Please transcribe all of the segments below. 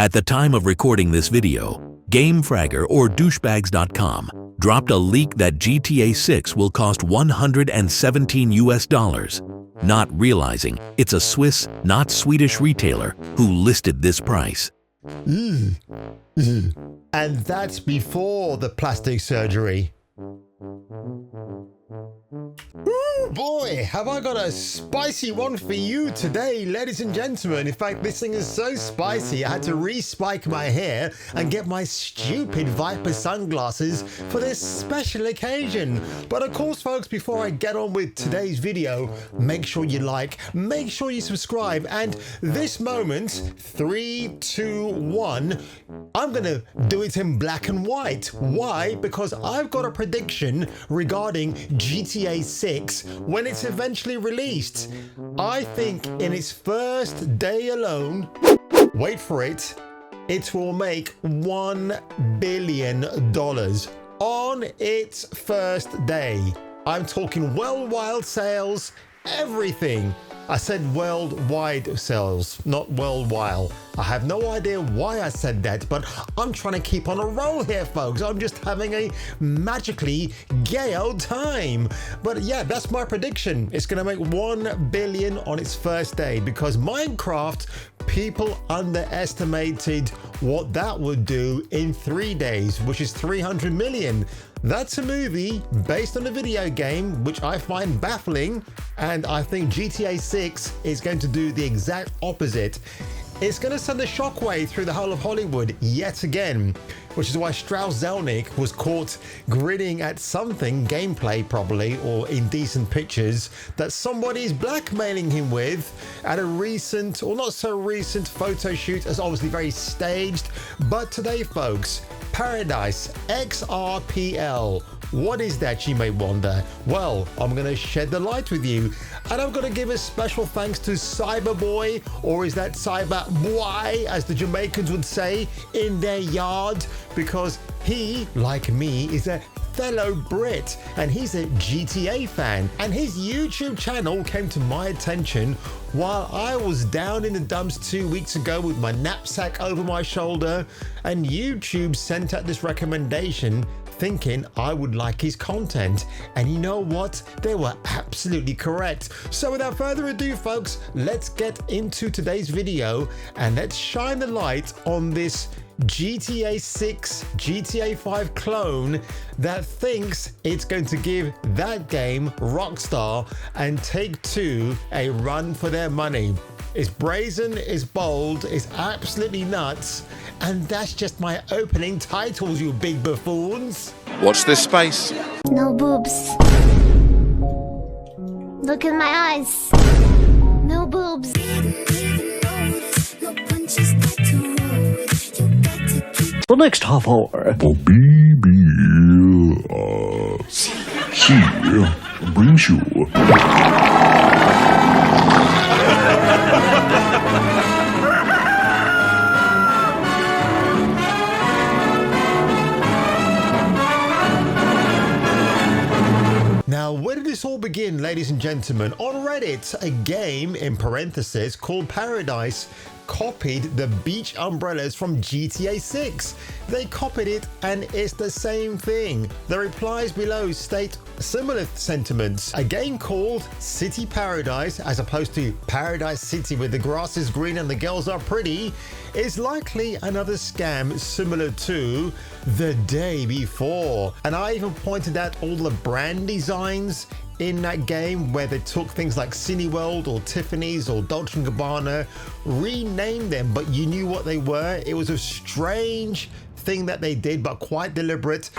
At the time of recording this video, GameFragger or douchebags.com dropped a leak that GTA 6 will cost $117 US, not realizing it's a Swiss, not Swedish retailer who listed this price. And that's before the plastic surgery. Ooh, boy, have I got a spicy one for you today, ladies and gentlemen. In fact, this thing is so spicy, I had to re-spike my hair and get my stupid Viper sunglasses for this special occasion. But of course, folks, before I get on with today's video, make sure you like, make sure you subscribe, and this moment, 3, 2, 1, I'm gonna do it in black and white. Why? Because I've got a prediction regarding GTA 6 when it's eventually released. I think in its first day alone, wait for it, it will make $1 billion on its first day. I'm talking worldwide sales, everything. I said worldwide sales, not worldwide. I have no idea why I said that, but I'm trying to keep on a roll here, folks. I'm just having a magically gay old time. But yeah, that's my prediction. It's going to make 1 billion on its first day because Minecraft, people underestimated what that would do in 3 days, which is 300 million. That's a movie based on a video game, which I find baffling, and I think GTA 6 is going to do the exact opposite. It's going to send a shockwave through the whole of Hollywood yet again, which is why Strauss Zelnick was caught grinning at something, gameplay probably, or indecent pictures, that somebody is blackmailing him with at a recent, or not so recent, photo shoot, as obviously very staged. But today, folks, Paradise XRPL. What is that, you may wonder? Well, I'm going to shed the light with you, and I'm going to give a special thanks to Cyberboy, or is that Cyberboy, as the Jamaicans would say in their yard, because he, like me, is a fellow Brit, and he's a GTA fan, and his YouTube channel came to my attention while I was down in the dumps 2 weeks ago with my knapsack over my shoulder, and YouTube sent out this recommendation thinking I would like his content. And you know what? They were absolutely correct. So without further ado, folks, let's get into today's video and let's shine the light on this GTA 6, GTA 5 clone that thinks it's going to give that game, Rockstar and Take-Two, a run for their money. It's brazen, it's bold, it's absolutely nuts, and that's just my opening titles, you big buffoons. Watch this space. No boobs. Look in my eyes. No boobs. The next half hour. He brings you. Now, where did this all begin, ladies and gentlemen? On Reddit, a game, in parentheses, called Paradise copied the beach umbrellas from GTA 6. They copied it and it's the same thing. The replies below state similar sentiments. A game called City Paradise, as opposed to Paradise City where the grass is green and the girls are pretty, is likely another scam similar to The Day Before. And I even pointed out all the brand designs in that game where they took things like Cineworld or Tiffany's or Dolce & Gabbana, renamed them, but you knew what they were. It was a strange thing that they did, but quite deliberate.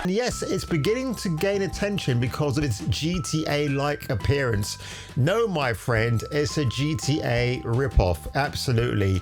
Yes, it's beginning to gain attention because of its GTA-like appearance. No, my friend, it's a GTA ripoff, absolutely.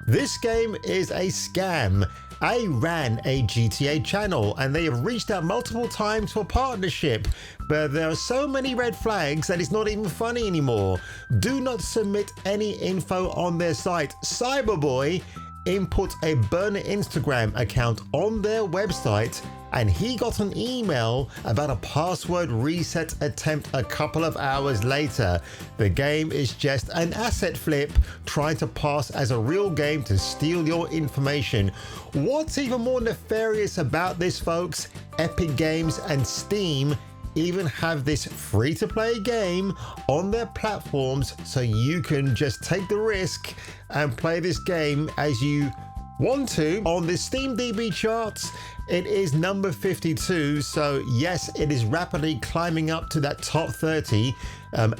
This game is a scam. I ran a GTA channel and they have reached out multiple times for partnership, but there are so many red flags that it's not even funny anymore. Do not submit any info on their site. Cyberboy input a burner Instagram account on their website and he got an email about a password reset attempt a couple of hours later. The game is just an asset flip trying to pass as a real game to steal your information. What's even more nefarious about this, folks? Epic Games and Steam even have this free-to-play game on their platforms, so you can just take the risk and play this game as you want to. On the Steam DB charts, it is number 52, so yes, it is rapidly climbing up to that top 30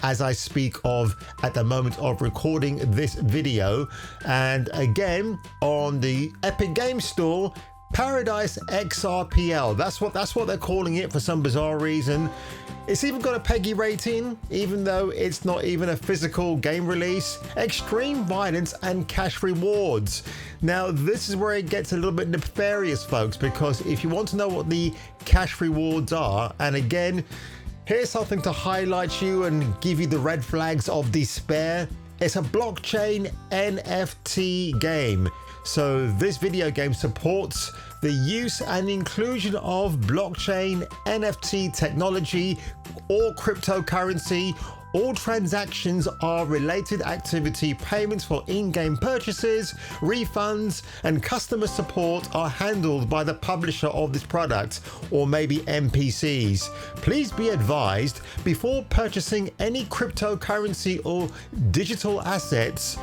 as I speak of at the moment of recording this video. And again, on the Epic Games Store, Paradise XRPL, that's what they're calling it for some bizarre reason. It's even got a PEGI rating, even though it's not even a physical game release. Extreme violence and cash rewards. Now, this is where it gets a little bit nefarious, folks, because if you want to know what the cash rewards are, and again, here's something to highlight you and give you the red flags of despair. It's a blockchain NFT game. So this video game supports the use and inclusion of blockchain, NFT technology, or cryptocurrency. All transactions are related activity. Payments for in-game purchases, refunds, and customer support are handled by the publisher of this product, or maybe NPCs. Please be advised before purchasing any cryptocurrency or digital assets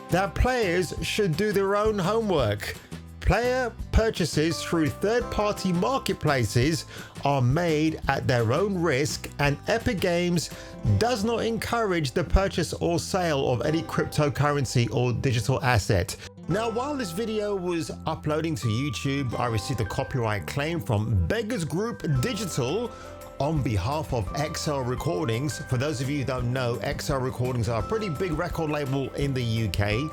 that players should do their own homework. Player purchases through third-party marketplaces are made at their own risk, and Epic Games does not encourage the purchase or sale of any cryptocurrency or digital asset. Now, while this video was uploading to YouTube, I received a copyright claim from Beggars Group Digital on behalf of XL Recordings. For those of you who don't know, XL Recordings are a pretty big record label in the UK,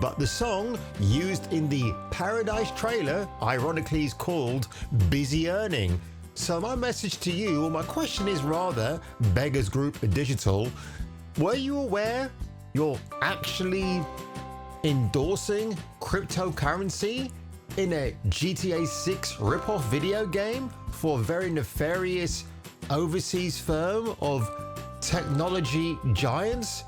but the song used in the Paradise trailer ironically is called Busy Earning. So my message to you, or my question is rather, Beggars Group Digital, were you aware you're actually endorsing cryptocurrency in a GTA 6 ripoff video game for a very nefarious overseas firm of technology giants?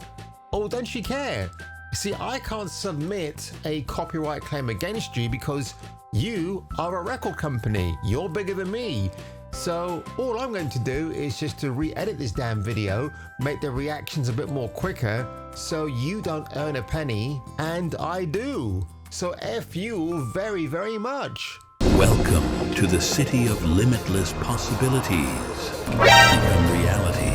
Or don't you care? See, I can't submit a copyright claim against you because you are a record company. You're bigger than me. So all I'm going to do is just to re-edit this damn video, make the reactions a bit more quicker so you don't earn a penny and I do. So F you very, very much. Welcome to the city of limitless possibilities. Become reality.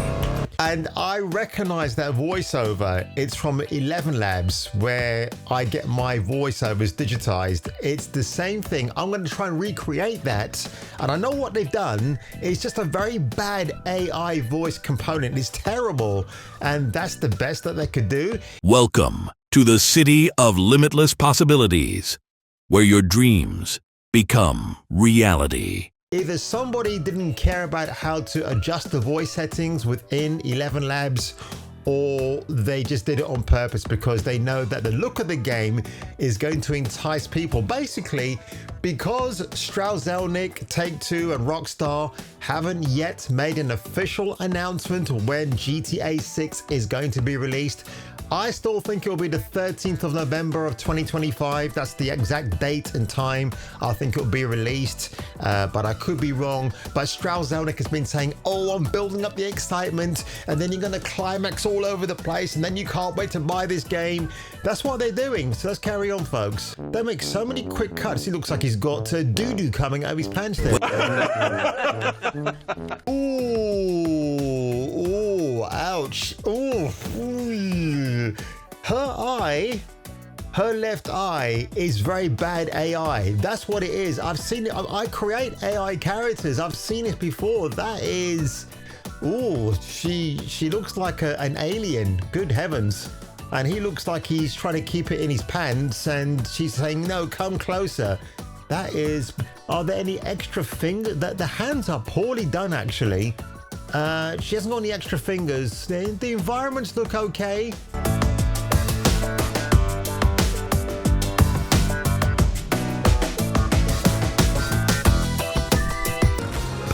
And I recognize that voiceover. It's from 11 Labs, where I get my voiceovers digitized. It's the same thing. I'm going to try and recreate that. And I know what they've done. It's just a very bad AI voice component. It's terrible. And that's the best that they could do. Welcome to the city of limitless possibilities, where your dreams become reality. Either somebody didn't care about how to adjust the voice settings within 11 Labs, or they just did it on purpose because they know that the look of the game is going to entice people. Basically, because Strauss Zelnick, Take-Two, and Rockstar haven't yet made an official announcement when GTA 6 is going to be released, I still think it will be the 13th of November of 2025. That's the exact date and time I think it will be released, but I could be wrong. But Strauss Zelnick has been saying, oh, I'm building up the excitement, and then you're going to climax all over the place, and then you can't wait to buy this game. That's what they're doing, so let's carry on, folks. They make so many quick cuts, he looks like he's got doo-doo coming out of his pants there. Ooh, ouch. Ooh. Her left eye is very bad AI. That's what it is. I've seen it. I create AI characters. I've seen it before. That is, ooh, she looks like an alien. Good heavens. and he looks like he's trying to keep it in his pants, and she's saying, no, come closer. That is, are there any extra fingers? The hands are poorly done, actually. She hasn't got any extra fingers. The environments look okay.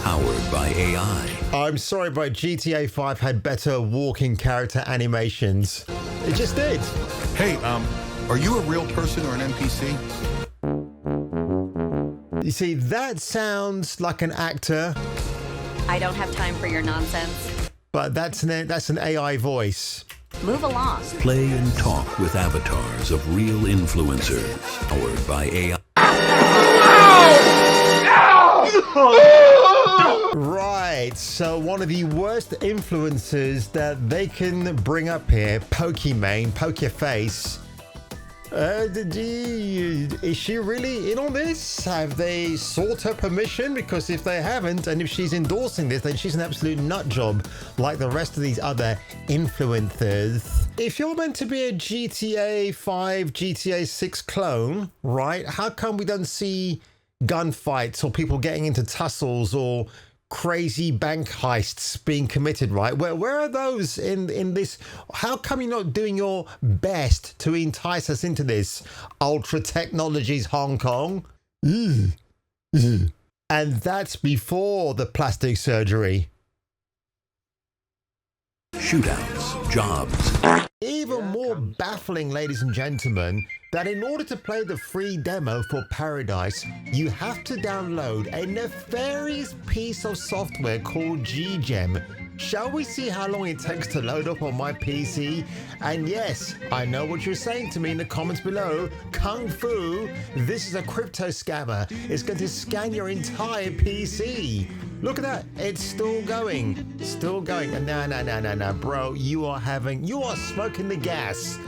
Powered by AI. I'm sorry, but GTA 5 had better walking character animations. It just did. Hey, are you a real person or an NPC? You see, that sounds like an actor, I don't have time for your nonsense. but that's an AI voice. Move along. Play and talk with avatars of real influencers. Powered by AI. Right, so one of the worst influencers that they can bring up here, Pokimane, Poke Your Face. Is she really in on this? Have they sought her permission? Because if they haven't, and if she's endorsing this, then she's an absolute nut job, like the rest of these other influencers. If you're meant to be a GTA 5, GTA 6 clone, right, how come we don't see gunfights or people getting into tussles or crazy bank heists being committed, right? Where are those in this? How come you're not doing your best to entice us into this? Ultra Technologies Hong Kong. And that's before the plastic surgery. Shootouts, jobs. Even more baffling, ladies and gentlemen, that in order to play the free demo for Paradise, you have to download a nefarious piece of software called G-Gem. Shall we see how long it takes to load up on my PC? And yes, I know what you're saying to me in the comments below. Kung Fu, this is a crypto scammer. It's going to scan your entire PC. Look at that. It's still going. Still going. And no, bro. You are smoking the gas.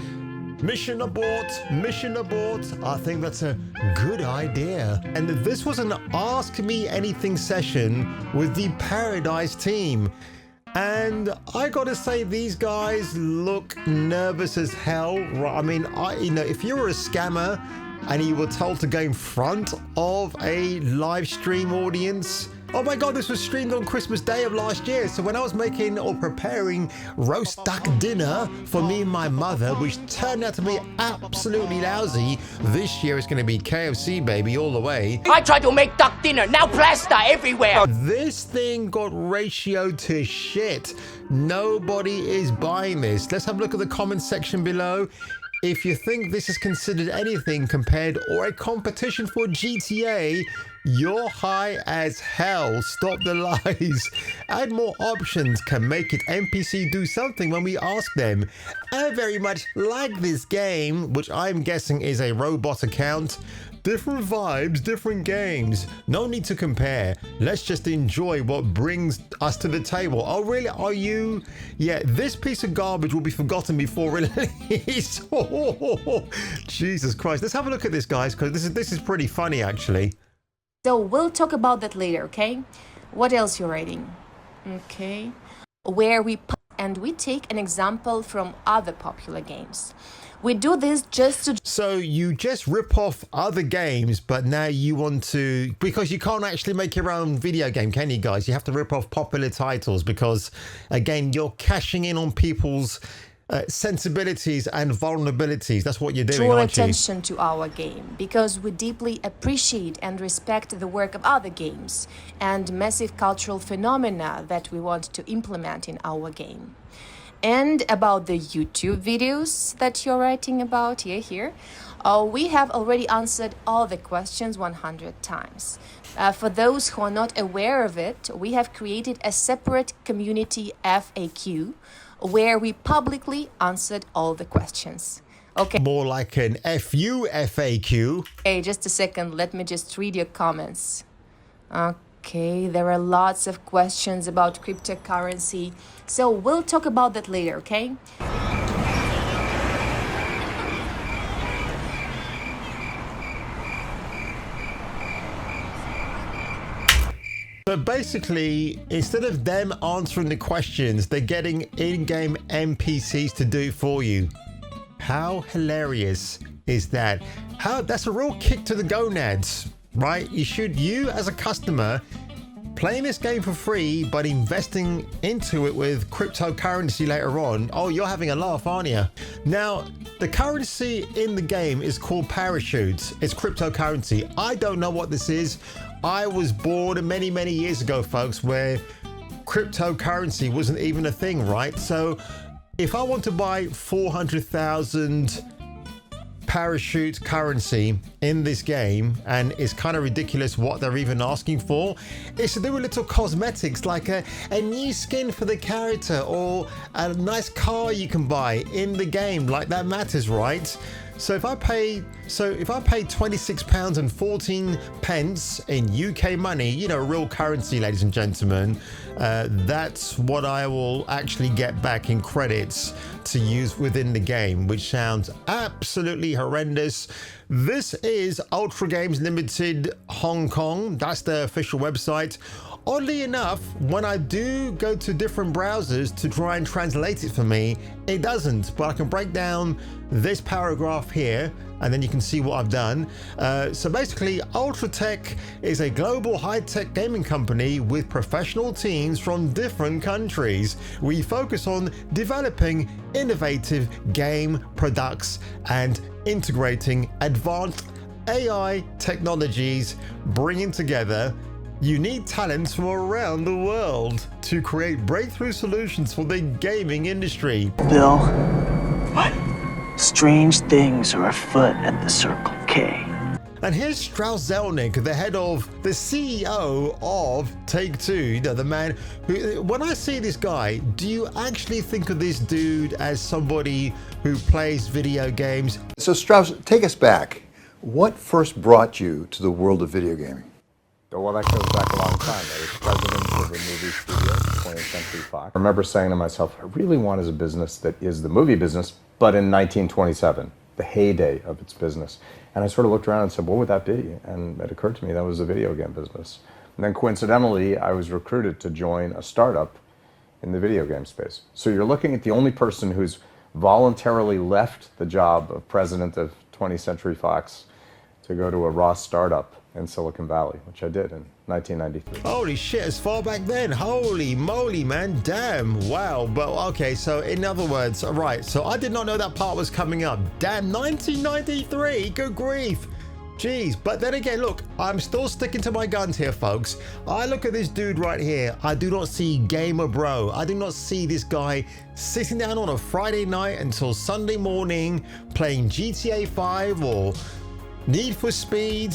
Mission abort, mission abort. I think that's a good idea. And this was an Ask Me Anything session with the Paradise team. And I gotta say, these guys look nervous as hell. I mean, if you were a scammer and you were told to go in front of a live stream audience. Oh my God, this was streamed on Christmas Day of last year. So when I was making or preparing roast duck dinner for me and my mother, which turned out to be absolutely lousy, this year it's going to be KFC, baby, all the way. I tried to make duck dinner, now plaster everywhere. This thing got ratioed to shit. Nobody is buying this. Let's have a look at the comments section below. If you think this is considered anything compared or a competition for GTA, you're high as hell. Stop the lies. Add more options can make it NPC do something when we ask them. I very much like this game, which I'm guessing is a robot account. Different vibes, different games. No need to compare. Let's just enjoy what brings us to the table. Oh, really? Are you? Yeah, this piece of garbage will be forgotten before release. Oh, Jesus Christ. Let's have a look at this, guys, because this is pretty funny, actually. So we'll talk about that later, okay? What else you're writing? Okay. Where we take an example from other popular games. We do this just to... So you just rip off other games, but now you want to... Because you can't actually make your own video game, can you, guys? You have to rip off popular titles because, again, you're cashing in on people's sensibilities and vulnerabilities. That's what you're doing, draw aren't you? attention to our game because we deeply appreciate and respect the work of other games and massive cultural phenomena that we want to implement in our game. And about the YouTube videos that you're writing about here, we have already answered all the questions 100 times. For those who are not aware of it, we have created a separate community FAQ where we publicly answered all the questions. Okay. More like an FU FAQ. Hey, just a second. Let me just read your comments. Okay, there are lots of questions about cryptocurrency. So we'll talk about that later, okay? But basically, instead of them answering the questions, they're getting in-game NPCs to do it for you. How hilarious is that? That's a real kick to the gonads, right? You as a customer, playing this game for free, but investing into it with cryptocurrency later on, oh, you're having a laugh, aren't you? Now, the currency in the game is called parachutes. It's cryptocurrency. I don't know what this is. I was born many, many years ago, folks, where cryptocurrency wasn't even a thing, right? So if I want to buy 400,000 parachute currency in this game, and it's kind of ridiculous what they're even asking for, it's to do with little cosmetics like a new skin for the character or a nice car you can buy in the game. Like, that matters, right? So if I pay £26 and 14 pence in UK money, you know, real currency, ladies and gentlemen, that's what I will actually get back in credits to use within the game, which sounds absolutely horrendous. This is Ultra Games Limited Hong Kong. That's the official website. Oddly enough, when I do go to different browsers to try and translate it for me, it doesn't. But I can break down this paragraph here, and then you can see what I've done. So basically, Ultratech is a global high-tech gaming company with professional teams from different countries. We focus on developing innovative game products and integrating advanced AI technologies, bringing together unique talents from around the world to create breakthrough solutions for the gaming industry. Bill, what? Strange things are afoot at the Circle K. And here's Strauss Zelnick, the CEO of Take-Two, you know, the man who, when I see this guy, do you actually think of this dude as somebody who plays video games? So Strauss, take us back. What first brought you to the world of video gaming? Well, that goes back a long time. I was president of a movie studio, 20th Century Fox. I remember saying to myself, I really want a business that is the movie business, but in 1927, the heyday of its business. And I sort of looked around and said, what would that be? And it occurred to me that was the video game business. And then coincidentally, I was recruited to join a startup in the video game space. So you're looking at the only person who's voluntarily left the job of president of 20th Century Fox to go to a raw startup in Silicon Valley, which I did in 1993. Holy shit, as far back then. Holy moly, man. Damn. Wow. But okay, so in other words, all right, so I did not know that part was coming up. Damn, 1993. Good grief. Jeez. But then again, look, I'm still sticking to my guns here, folks. I look at this dude right here. I do not see gamer bro. I do not see this guy sitting down on a Friday night until Sunday morning playing GTA 5 or Need for Speed,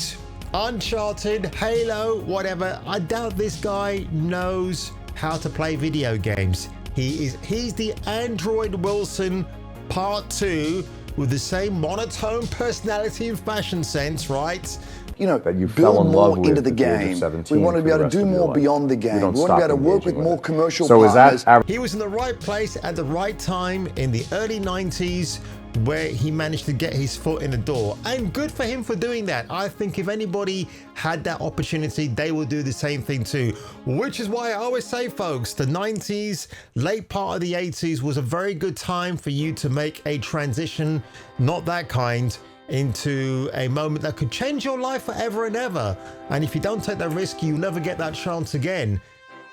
Uncharted, Halo, whatever. I doubt this guy knows how to play video games. He's the Android Wilson Part 2 with the same monotone personality and fashion sense, right? You know, that you build fell in more love with into the at the age of game. 17 We want to be for able the to do rest of your more life. beyond the We game. don't We want to be stop able to work with engaging more with it. commercial So partners. is that He was in the right place at the right time in the early 90s where he managed to get his foot in the door. And good for him for doing that. I think if anybody had that opportunity, they will do the same thing too. Which is why I always say, folks, the 90s, late part of the 80s was a very good time for you to make a transition, not that kind, into a moment that could change your life forever and ever. And if you don't take that risk, you'll never get that chance again.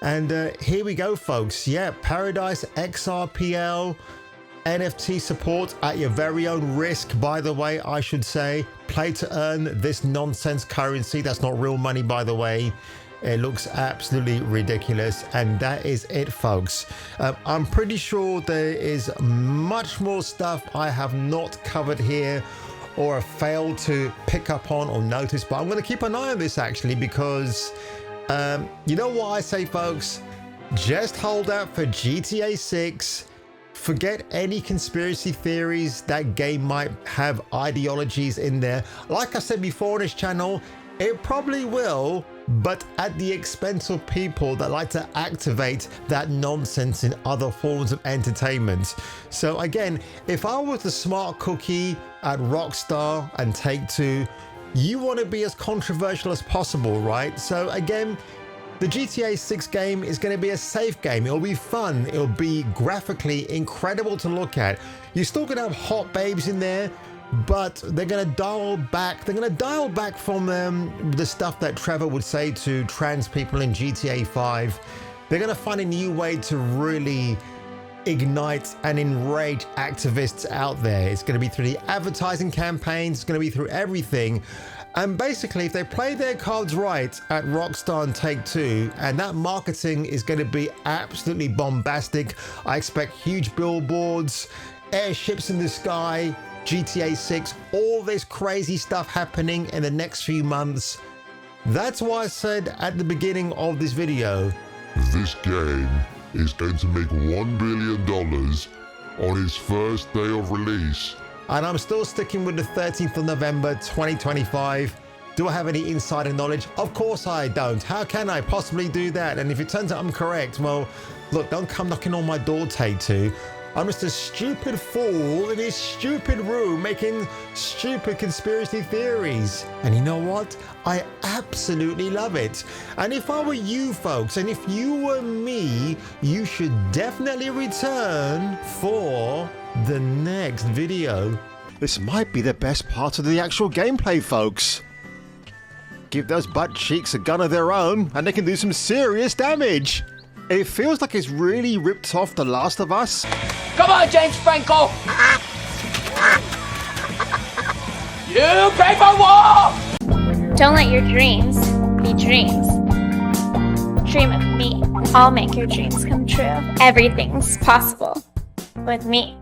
And here we go, folks. Yeah, Paradise XRPL, NFT support at your very own risk, by the way, I should say. Play to earn this nonsense currency. That's not real money, by the way. It looks absolutely ridiculous. And that is it, folks. I'm pretty sure there is much more stuff I have not covered here or have failed to pick up on or notice, but I'm going to keep an eye on this actually, because you know what I say, folks? Just hold out for GTA 6. Forget any conspiracy theories that game might have ideologies in there. Like I said before on this channel, it probably will, but at the expense of people that like to activate that nonsense in other forms of entertainment. So again, if I was the smart cookie at Rockstar and Take-Two, you want to be as controversial as possible, right? So again, The GTA 6 game is going to be a safe game. It'll be fun. It'll be graphically incredible to look at. You're still going to have hot babes in there, but they're going to dial back. They're going to dial back from the stuff that Trevor would say to trans people in GTA 5. They're going to find a new way to really ignite and enrage activists out there. It's going to be through the advertising campaigns. It's going to be through everything. And basically, if they play their cards right at Rockstar and Take-Two, and that marketing is going to be absolutely bombastic. I expect huge billboards, airships in the sky, GTA 6, all this crazy stuff happening in the next few months. That's why I said at the beginning of this video, This game is going to make $1 billion on its first day of release. and I'm still sticking with the 13th of November 2025. Do I have any insider knowledge? Of course I don't. How can I possibly do that? And if it turns out I'm correct, well, look, don't come knocking on my door, Take-Two. I'm just a stupid fool in this stupid room making stupid conspiracy theories. And you know what? I absolutely love it. And if I were you folks, and if you were me, you should definitely return for the next video. This might be the best part of the actual gameplay, folks. Give those butt cheeks a gun of their own, and they can do some serious damage. It feels like it's really ripped off The Last of Us. Come on, James Franco! You pay for war! Don't let your dreams be dreams. Dream of me. I'll make your dreams come true. Everything's possible with me.